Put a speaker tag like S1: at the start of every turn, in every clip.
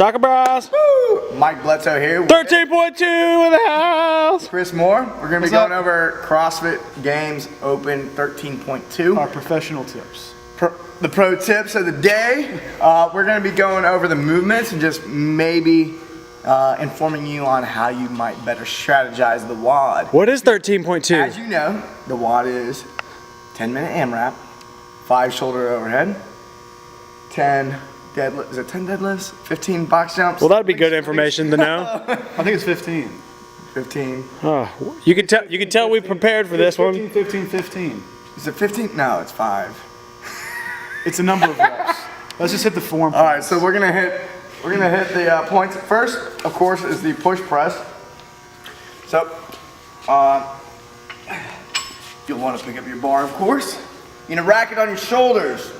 S1: Soccer Bros.
S2: Woo! Mike Bledsoe here.
S1: 13.2 in the house.
S2: Chris Moore. We're going to be going over CrossFit Games Open 13.2.
S3: Our professional tips.
S2: The pro tips of the day. We're going to be going over the movements and just maybe informing you on how you might better strategize the WOD.
S1: What is 13.2?
S2: As you know, the WOD is 10-minute AMRAP, 5 shoulder overhead, 10 deadlifts. Is it 10 deadlifts? 15 box jumps?
S1: Well, that'd be good information to know.
S3: I think it's 15.
S2: 15.
S1: Oh, you can tell we prepared for this
S3: 15,
S1: one.
S3: 15, 15.
S2: Is it 15? No, it's 5.
S3: It's a number of reps. Let's just hit the form.
S2: All right, so we're gonna hit the points. First, of course, is the push press. So, you'll want to pick up your bar, of course. You're gonna rack it on your shoulders.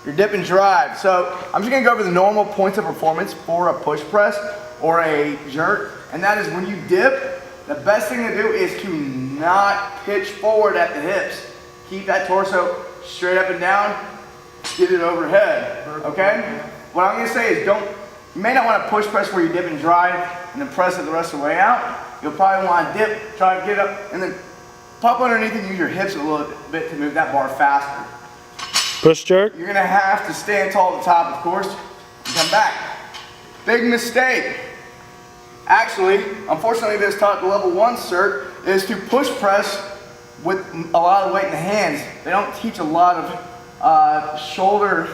S2: Your dip and drive. So I'm just gonna go over the normal points of performance for a push press or a jerk, and that is when you dip, the best thing to do is to not pitch forward at the hips. Keep that torso straight up and down, get it overhead, okay? What I'm gonna say is you may not wanna push press where you dip and drive and then press it the rest of the way out. You'll probably wanna dip, drive, get up, and then pop underneath and use your hips a little bit to move that bar faster.
S1: Push jerk.
S2: You're gonna have to stand tall at the top, of course, and come back. Big mistake. Actually, unfortunately, this taught the level 1 cert is to push press with a lot of weight in the hands. They don't teach a lot of shoulder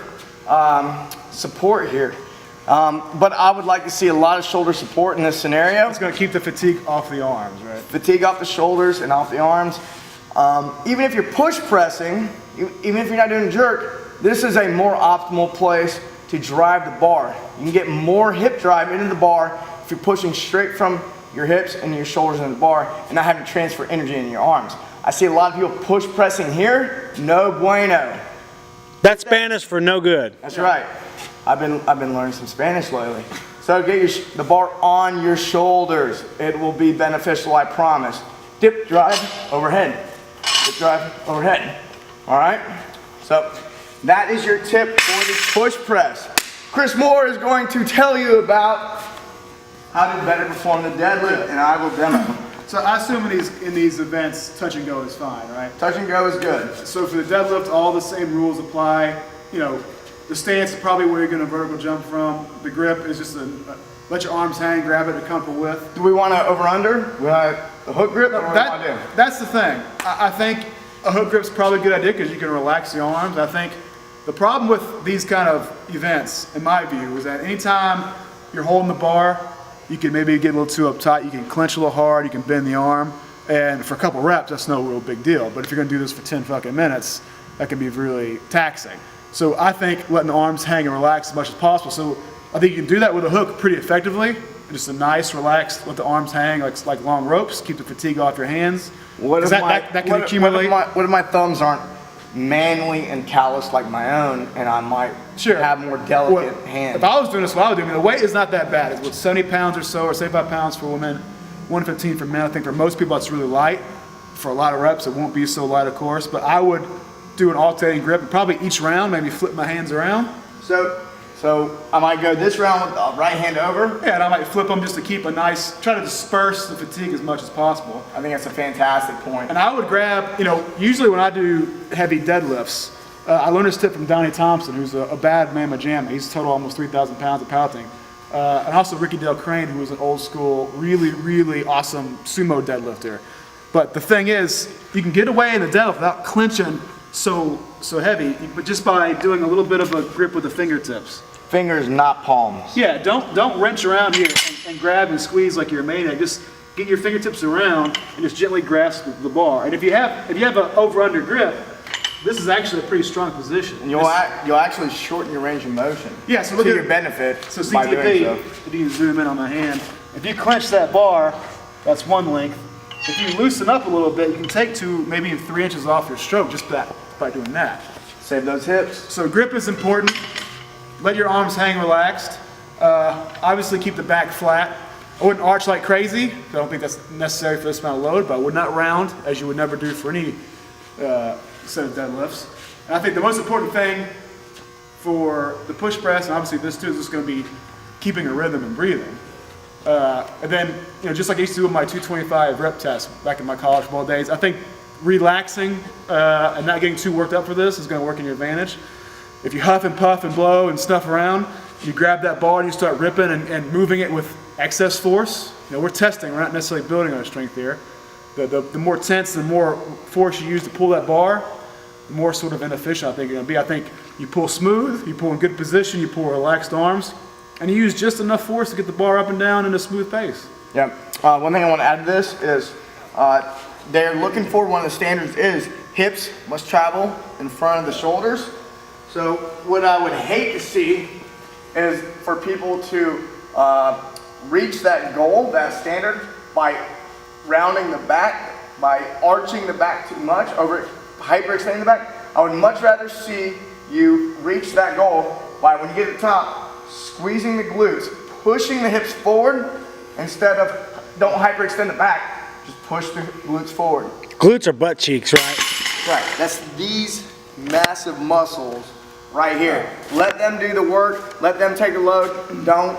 S2: support here. But I would like to see a lot of shoulder support in this scenario.
S3: It's going to keep the fatigue off the arms, right?
S2: Fatigue off the shoulders and off the arms. Even if you're push pressing, even if you're not doing a jerk, this is a more optimal place to drive the bar. You can get more hip drive into the bar if you're pushing straight from your hips and your shoulders into the bar and not having to transfer energy into your arms. I see a lot of people push pressing here, no bueno.
S1: That's Spanish for no good.
S2: That's right. I've been learning some Spanish lately. So get the bar on your shoulders. It will be beneficial, I promise. Dip, drive, overhead. Dip, drive, overhead. All right? So that is your tip for the push press. Chris Moore is going to tell you about how to better perform the deadlift, and I will demo.
S3: So I assume in these events, touch and go is fine, right?
S2: Touch and go is good.
S3: So for the deadlift, all the same rules apply. You know, the stance is probably where you're going to vertical jump from. The grip is just let your arms hang, grab it at a comfortable width.
S2: Do we want to over/under? We want a hook grip? Or what do we want to do?
S3: That's the thing. I think a hook grip's probably a good idea because you can relax the arms. I think the problem with these kind of events, in my view, is that anytime you're holding the bar, you can maybe get a little too uptight, you can clench a little hard, you can bend the arm, and for a couple reps, that's no real big deal. But if you're gonna do this for 10 fucking minutes, that can be really taxing. So I think letting the arms hang and relax as much as possible. So I think you can do that with a hook pretty effectively. Just a nice, relaxed, let the arms hang like long ropes, keep the fatigue off your hands.
S2: What if
S3: that can accumulate?
S2: What if my thumbs aren't manly and calloused like my own, and I might have more delicate hands?
S3: If I was doing this, what I would do, I mean, the weight is not that bad. It's 70 pounds or so, or 75 pounds for women, 115 for men. I think for most people that's really light. For a lot of reps, it won't be so light, of course, but I would do an alternating grip, and probably each round, maybe flip my hands around.
S2: So I might go this round with the right hand over?
S3: Yeah, and I might flip them just to keep try to disperse the fatigue as much as possible.
S2: I think that's a fantastic point.
S3: And I would grab, usually when I do heavy deadlifts, I learned this tip from Donnie Thompson, who's a bad mamma jamma. He's total almost 3,000 pounds of powerlifting. And also Ricky Dale Crane, who was an old school, really, really awesome sumo deadlifter. But the thing is, you can get away in the deadlift without clenching so heavy, but just by doing a little bit of a grip with the fingertips.
S2: Fingers, not palms.
S3: Yeah, don't wrench around here and grab and squeeze like you're a maniac. Just get your fingertips around and just gently grasp the bar. And if you have an over/under grip, this is actually a pretty strong position.
S2: And you'll actually shorten your range of motion.
S3: Yeah, so look
S2: to
S3: at
S2: your benefit.
S3: So
S2: by
S3: CTP,
S2: doing so.
S3: if you can zoom in on my hand, if you clench that bar, that's one length. If you loosen up a little bit, you can take 2, maybe 3 inches off your stroke just by doing that.
S2: Save those hips.
S3: So grip is important. Let your arms hang relaxed. Obviously keep the back flat. I wouldn't arch like crazy. I don't think that's necessary for this amount of load, but I would not round, as you would never do for any set of deadlifts. And I think the most important thing for the push press, and obviously this too is just going to be keeping a rhythm and breathing. And then, just like I used to do with my 225 rep test back in my college football days, I think relaxing and not getting too worked up for this is going to work in your advantage. If you huff and puff and blow and snuff around, you grab that bar and you start ripping and moving it with excess force. We're testing, we're not necessarily building our strength here. The more tense, the more force you use to pull that bar, the more sort of inefficient I think you're going to be. I think you pull smooth, you pull in good position, you pull relaxed arms, and you use just enough force to get the bar up and down in a smooth pace.
S2: Yeah. One thing I want to add to this is they're looking for, one of the standards is hips must travel in front of the shoulders. So what I would hate to see is for people to reach that goal, that standard, by rounding the back, by arching the back too much, hyperextending the back. I would much rather see you reach that goal by, when you get to the top, squeezing the glutes, pushing the hips forward, instead of don't hyperextend the back, just push the glutes forward.
S1: Glutes are butt cheeks, right?
S2: Right, that's these massive muscles right here. Let them do the work, let them take the load. Don't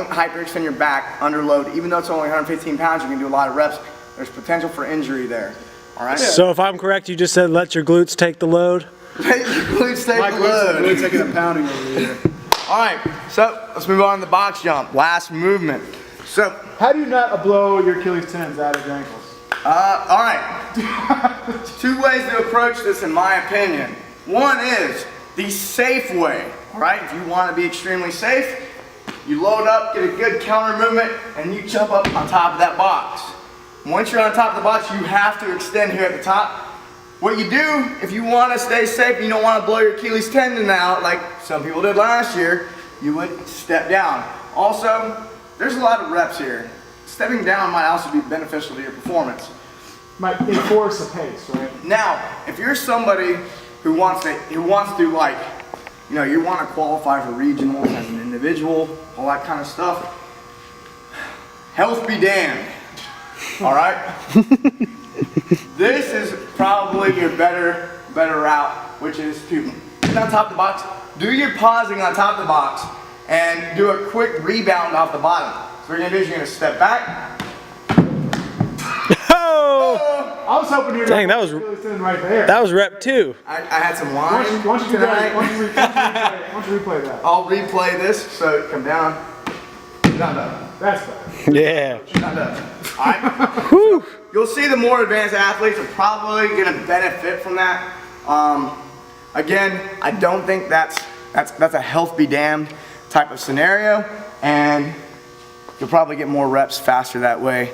S2: hyperextend your back under load. Even though it's only 115 pounds, you can do a lot of reps. There's potential for injury there. All right?
S1: So if I'm correct, you just said let your glutes take the load?
S2: Let your glutes take
S3: My
S2: the
S3: glutes are
S2: load.
S3: really taking a pounding over here.
S2: All right, so let's move on to the box jump. Last movement. So,
S3: How do you not blow your Achilles tendons out of your ankles?
S2: all right. Two ways to approach this, in my opinion. One is the safe way. All right, if you want to be extremely safe, you load up, get a good counter movement, and you jump up on top of that box. Once you're on top of the box, you have to extend here at the top. What you do, if you want to stay safe and you don't want to blow your Achilles tendon out, like some people did last year, you would step down. Also, there's a lot of reps here. Stepping down might also be beneficial to your performance.
S3: Might enforce a pace, right?
S2: Now, if you're somebody who wants to like, you want to qualify for regionals as an individual, all that kind of stuff, health be damned. All right? This is probably your better route, which is to get on top of the box, do your pausing on top of the box, and do a quick rebound off the bottom. So what you're gonna do is you're gonna step back.
S1: Oh!
S3: I was hoping you were
S1: Dang,
S3: going to Achilles tendon right there.
S1: That was rep 2.
S2: I had some wine
S3: Why don't you do that?
S2: tonight.
S3: Why don't you replay that?
S2: I'll replay this, so come down. Not done.
S3: That's better.
S1: Yeah.
S2: Not done. All right.
S1: Whew.
S2: You'll see the more advanced athletes are probably going to benefit from that. Again, I don't think that's a health be damned type of scenario, and you'll probably get more reps faster that way.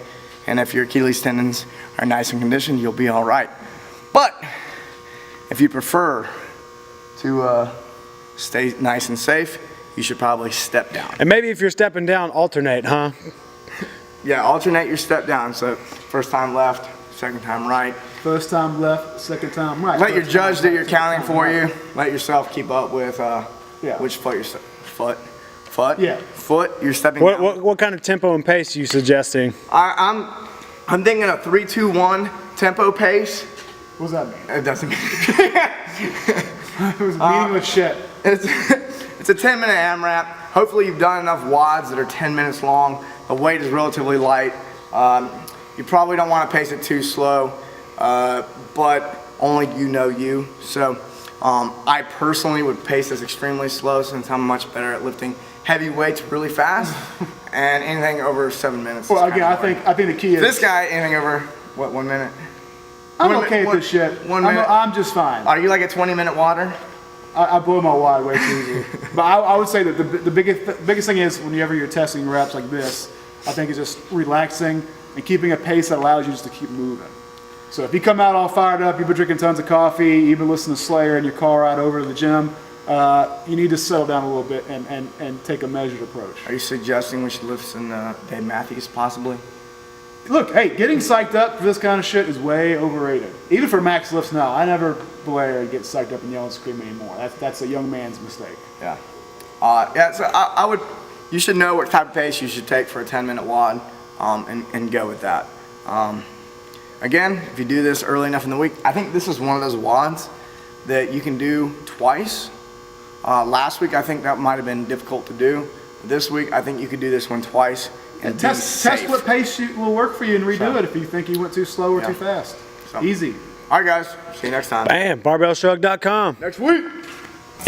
S2: And if your Achilles tendons are nice and conditioned, you'll be all right. But if you prefer to stay nice and safe, you should probably step down.
S1: And maybe if you're stepping down, alternate, huh?
S2: Yeah, alternate your step down. So first time left, second time right.
S3: First time left, second time right.
S2: Let your
S3: First
S2: judge
S3: time
S2: do
S3: left,
S2: your
S3: second
S2: counting
S3: time
S2: for
S3: right.
S2: you. Let yourself keep up with which foot you're foot.
S3: Yeah.
S2: Foot. You're stepping down.
S1: What kind of tempo and pace are you suggesting?
S2: I'm thinking a 3-2-1 tempo pace.
S3: What does that mean?
S2: It doesn't.
S3: It was meaningless shit.
S2: It's a 10-minute AMRAP. Hopefully you've done enough WODs that are 10 minutes long. The weight is relatively light. You probably don't want to pace it too slow, but only you know you. So I personally would pace this extremely slow since I'm much better at lifting heavy weights really fast, and anything over 7 minutes.
S3: Well,
S2: is
S3: again,
S2: kind of
S3: I think the key is
S2: this guy, anything over, what, 1 minute?
S3: I'm
S2: 1
S3: okay
S2: minute-
S3: with this shit.
S2: 1 minute?
S3: I'm just fine.
S2: Are you like a 20-minute water?
S3: I blow my wad way too easy. But I would say that the biggest thing is whenever you're testing reps like this, I think it's just relaxing and keeping a pace that allows you just to keep moving. So if you come out all fired up, you've been drinking tons of coffee, you've been listening to Slayer in your car ride over to the gym, you need to settle down a little bit and take a measured approach.
S2: Are you suggesting we should lift some Dave Matthews possibly?
S3: Look, hey, getting psyched up for this kind of shit is way overrated. Even for max lifts now, I never blare and get psyched up and yell and scream anymore. That's a young man's mistake.
S2: Yeah. So I would, you should know what type of pace you should take for a 10-minute WOD and go with that. Again, if you do this early enough in the week, I think this is one of those WODs that you can do twice. Last week, I think that might have been difficult to do. This week, I think you could do this one twice and be
S3: Test
S2: safe.
S3: what pace will work for you and redo it if you think you went too slow or
S2: Yeah.
S3: too fast.
S2: So.
S3: Easy.
S2: All right, guys. See you next time.
S1: Bam, barbellshrug.com.
S2: Next week.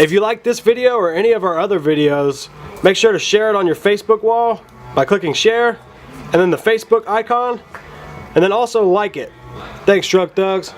S4: If you like this video or any of our other videos, make sure to share it on your Facebook wall by clicking share and then the Facebook icon, and then also like it. Thanks, Truck Thugs.